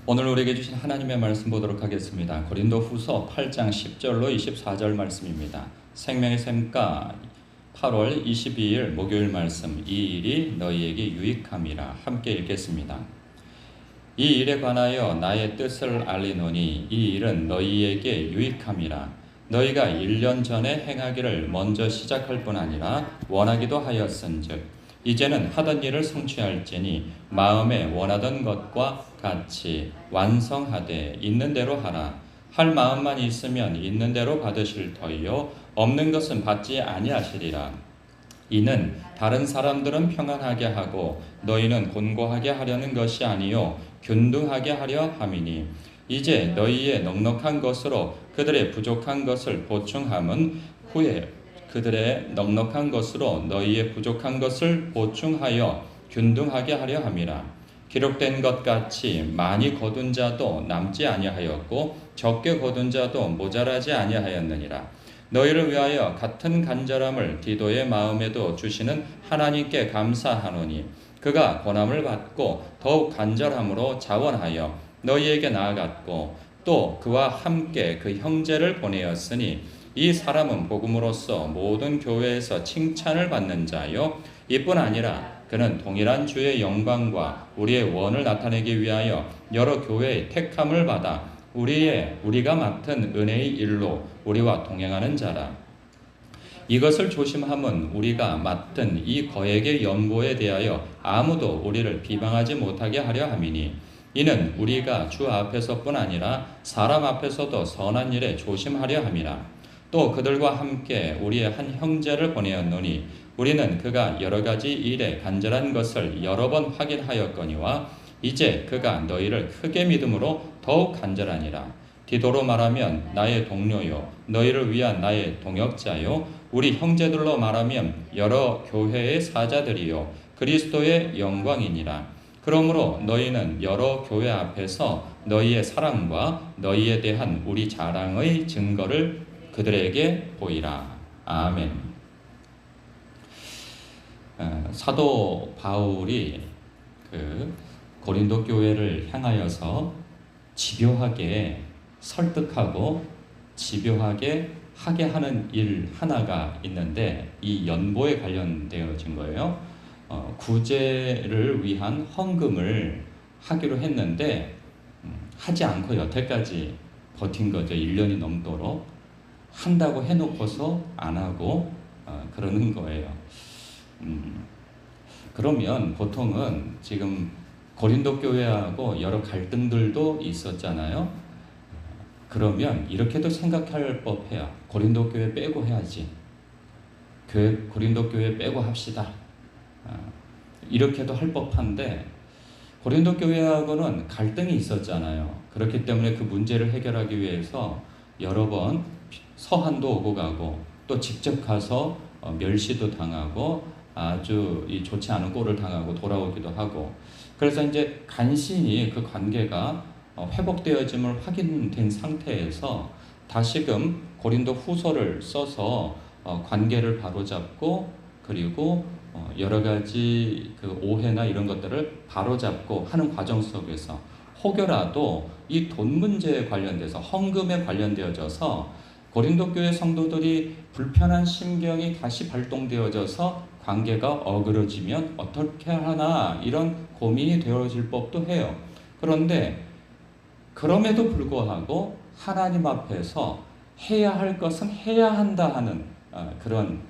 오늘 우리에게 주신 하나님의 말씀 보도록 하겠습니다. 고린도후서 8장 10절로 24절 말씀입니다. 생명의 샘가 8월 22일 목요일 말씀. 이 일이 너희에게 유익함이라. 함께 읽겠습니다. 이 일에 관하여 나의 뜻을 알리노니 이 일은 너희에게 유익함이라. 너희가 1년 전에 행하기를 먼저 시작할 뿐 아니라 원하기도 하였은즉 이제는 하던 일을 성취할지니 마음에 원하던 것과 같이 완성하되 있는 대로 하라. 할 마음만 있으면 있는 대로 받으실 터이요 없는 것은 받지 아니하시리라. 이는 다른 사람들은 평안하게 하고 너희는 곤고하게 하려는 것이 아니요 균등하게 하려 함이니 이제 너희의 넉넉한 것으로 그들의 부족한 것을 보충함은 후에 그들의 넉넉한 것으로 너희의 부족한 것을 보충하여 균등하게 하려 함이라. 기록된 것 같이 많이 거둔 자도 남지 아니하였고 적게 거둔 자도 모자라지 아니하였느니라. 너희를 위하여 같은 간절함을 디도의 마음에도 주시는 하나님께 감사하노니 그가 고난을 받고 더욱 간절함으로 자원하여 너희에게 나아갔고 또 그와 함께 그 형제를 보내었으니 이 사람은 복음으로써 모든 교회에서 칭찬을 받는 자요 이뿐 아니라 그는 동일한 주의 영광과 우리의 원을 나타내기 위하여 여러 교회의 택함을 받아 우리가 맡은 은혜의 일로 우리와 동행하는 자라. 이것을 조심함은 우리가 맡은 이 거액의 연보에 대하여 아무도 우리를 비방하지 못하게 하려 함이니 이는 우리가 주 앞에서뿐 아니라 사람 앞에서도 선한 일에 조심하려 함이라. 또 그들과 함께 우리의 한 형제를 보내었노니 우리는 그가 여러 가지 일에 간절한 것을 여러 번 확인하였거니와 이제 그가 너희를 크게 믿음으로 더욱 간절하니라. 디도로 말하면 나의 동료요 너희를 위한 나의 동역자요 우리 형제들로 말하면 여러 교회의 사자들이요 그리스도의 영광이니라. 그러므로 너희는 여러 교회 앞에서 너희의 사랑과 너희에 대한 우리 자랑의 증거를 그들에게 보이라. 아멘. 사도 바울이 고린도 교회를 향하여서 집요하게 설득하고 집요하게 하게 하는 일 하나가 있는데 이 연보에 관련되어진 거예요. 구제를 위한 헌금을 하기로 했는데 하지 않고 여태까지 버틴 거죠. 1년이 넘도록. 한다고 해놓고서 안 하고 그러는 거예요. 그러면 보통은 지금 고린도 교회하고 여러 갈등들도 있었잖아요. 그러면 이렇게도 생각할 법해요. 고린도 교회 빼고 해야지. 고린도 교회 빼고 합시다. 이렇게도 할 법한데 고린도 교회하고는 갈등이 있었잖아요. 그렇기 때문에 그 문제를 해결하기 위해서 여러 번 서한도 오고 가고 또 직접 가서 멸시도 당하고 아주 좋지 않은 꼴을 당하고 돌아오기도 하고 그래서 이제 간신히 그 관계가 회복되어짐을 확인된 상태에서 다시금 고린도 후서를 써서 관계를 바로잡고 그리고 여러 가지 그 오해나 이런 것들을 바로잡고 하는 과정 속에서 혹여라도 이 돈 문제에 관련돼서 헌금에 관련되어져서 고린도 교회 성도들이 불편한 심경이 다시 발동되어져서 관계가 어그러지면 어떻게 하나 이런 고민이 되어질 법도 해요. 그런데 그럼에도 불구하고 하나님 앞에서 해야 할 것은 해야 한다 하는 그런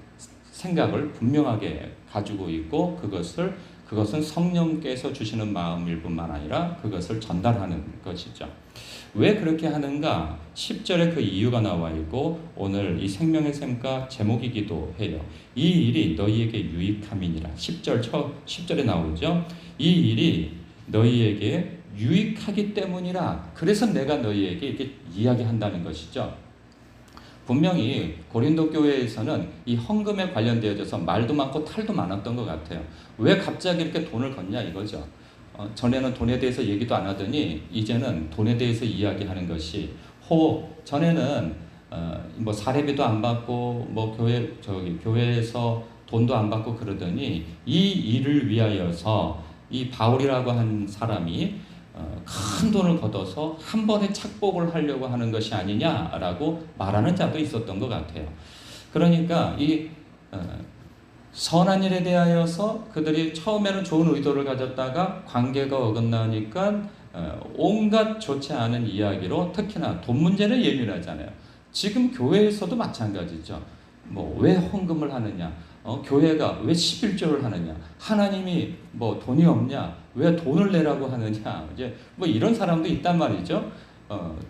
생각을 분명하게 가지고 있고 그것은 성령께서 주시는 마음일 뿐만 아니라 그것을 전달하는 것이죠. 왜 그렇게 하는가? 10절에 그 이유가 나와 있고 오늘 이 생명의 샘가 제목이기도 해요. 이 일이 너희에게 유익함이니라. 10절에 나오죠. 이 일이 너희에게 유익하기 때문이라. 그래서 내가 너희에게 이렇게 이야기한다는 것이죠. 분명히 고린도 교회에서는 이 헌금에 관련되어져서 말도 많고 탈도 많았던 것 같아요. 왜 갑자기 이렇게 돈을 걷냐 이거죠. 전에는 돈에 대해서 얘기도 안 하더니 이제는 돈에 대해서 이야기하는 것이 전에는 뭐 사례비도 안 받고 뭐 교회에서 돈도 안 받고 그러더니 이 일을 위하여서 이 바울이라고 한 사람이 큰 돈을 걷어서 한 번에 착복을 하려고 하는 것이 아니냐라고 말하는 자도 있었던 것 같아요. 그러니까 이 선한 일에 대하여서 그들이 처음에는 좋은 의도를 가졌다가 관계가 어긋나니까 온갖 좋지 않은 이야기로, 특히나 돈 문제는 예민하잖아요. 지금 교회에서도 마찬가지죠. 뭐 왜 헌금을 하느냐, 교회가 왜 11조를 하느냐, 하나님이 뭐 돈이 없냐, 왜 돈을 내라고 하느냐, 이제 뭐 이런 사람도 있단 말이죠.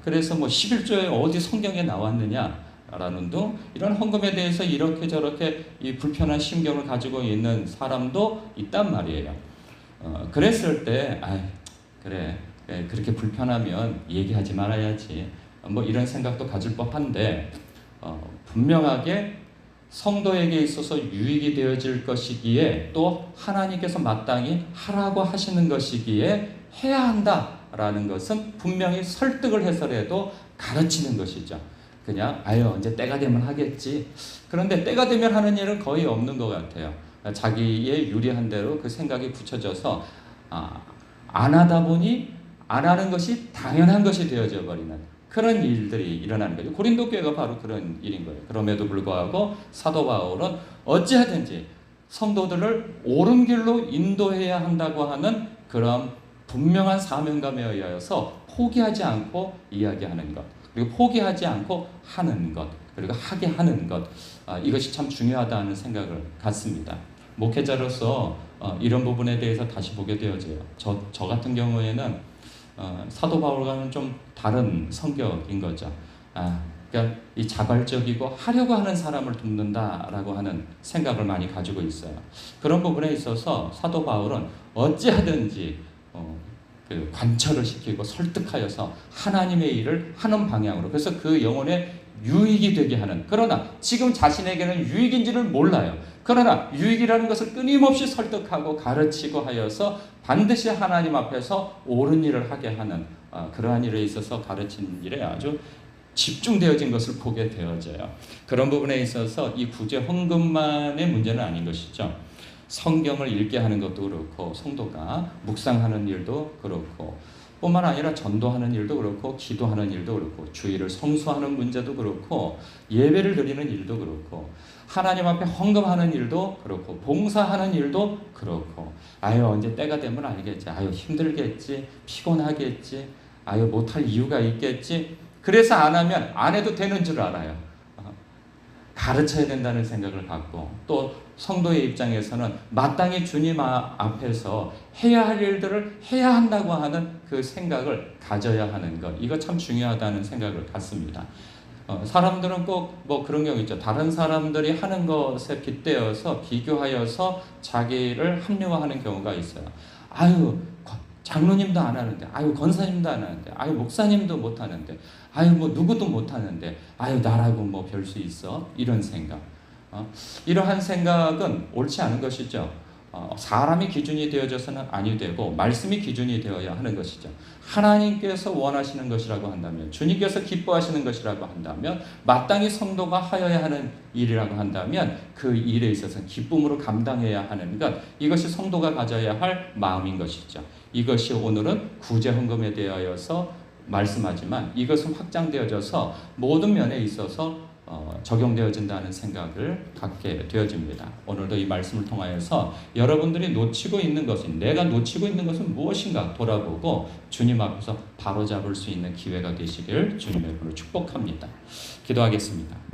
그래서 뭐 11조에 어디 성경에 나왔느냐 라는 등 이런 헌금에 대해서 이렇게 저렇게 이 불편한 심경을 가지고 있는 사람도 있단 말이에요. 그랬을 때 그래, 그렇게 불편하면 얘기하지 말아야지, 뭐 이런 생각도 가질 법한데, 분명하게 성도에게 있어서 유익이 되어질 것이기에, 또 하나님께서 마땅히 하라고 하시는 것이기에 해야 한다라는 것은 분명히 설득을 해서라도 가르치는 것이죠. 그냥 언제 때가 되면 하겠지. 그런데 때가 되면 하는 일은 거의 없는 것 같아요. 자기의 유리한 대로 그 생각이 굳혀져서 안 하다 보니 안 하는 것이 당연한 것이 되어져 버리는 그런 일들이 일어나는 거죠. 고린도 교회가 바로 그런 일인 거예요. 그럼에도 불구하고 사도 바울은 어찌하든지 성도들을 옳은 길로 인도해야 한다고 하는 그런 분명한 사명감에 의하여서 포기하지 않고 이야기하는 것, 그리고 포기하지 않고 하는 것, 그리고 하게 하는 것, 이것이 참 중요하다는 생각을 갖습니다. 목회자로서 이런 부분에 대해서 다시 보게 되어져요. 저 같은 경우에는 사도 바울과는 좀 다른 성격인 거죠. 그러니까 이 자발적이고 하려고 하는 사람을 돕는다라고 하는 생각을 많이 가지고 있어요. 그런 부분에 있어서 사도 바울은 어찌하든지 그 관철을 시키고 설득하여서 하나님의 일을 하는 방향으로, 그래서 그 영혼에 유익이 되게 하는, 그러나 지금 자신에게는 유익인지를 몰라요. 그러나 유익이라는 것을 끊임없이 설득하고 가르치고 하여서 반드시 하나님 앞에서 옳은 일을 하게 하는 그러한 일에 있어서 가르치는 일에 아주 집중되어진 것을 보게 되어져요. 그런 부분에 있어서 이 구제 헌금만의 문제는 아닌 것이죠. 성경을 읽게 하는 것도 그렇고, 성도가 묵상하는 일도 그렇고, 뿐만 아니라 전도하는 일도 그렇고, 기도하는 일도 그렇고, 주일을 성수하는 문제도 그렇고, 예배를 드리는 일도 그렇고, 하나님 앞에 헌금하는 일도 그렇고, 봉사하는 일도 그렇고, 언제 때가 되면 알겠지, 힘들겠지, 피곤하겠지, 못할 이유가 있겠지, 그래서 안 하면 안 해도 되는 줄 알아요. 가르쳐야 된다는 생각을 갖고, 또 성도의 입장에서는 마땅히 주님 앞에서 해야 할 일들을 해야 한다고 하는 그 생각을 가져야 하는 것, 이거 참 중요하다는 생각을 갖습니다. 사람들은 꼭 뭐 그런 경우 있죠. 다른 사람들이 하는 것에 빗대어서 비교하여서 자기를 합리화하는 경우가 있어요. 장로님도 안 하는데, 권사님도 안 하는데, 목사님도 못 하는데, 뭐 누구도 못 하는데, 나라고 뭐 별 수 있어? 이런 생각. 이러한 생각은 옳지 않은 것이죠. 사람이 기준이 되어져서는 아니 되고, 말씀이 기준이 되어야 하는 것이죠. 하나님께서 원하시는 것이라고 한다면, 주님께서 기뻐하시는 것이라고 한다면, 마땅히 성도가 하여야 하는 일이라고 한다면, 그 일에 있어서 기쁨으로 감당해야 하는 것, 이것이 성도가 가져야 할 마음인 것이죠. 이것이 오늘은 구제 헌금에 대하여서 말씀하지만, 이것은 확장되어져서 모든 면에 있어서 적용되어진다는 생각을 갖게 되어집니다. 오늘도 이 말씀을 통하여서 여러분들이 놓치고 있는 것은, 내가 놓치고 있는 것은 무엇인가 돌아보고 주님 앞에서 바로잡을 수 있는 기회가 되시길 주님의 이름으로 축복합니다. 기도하겠습니다.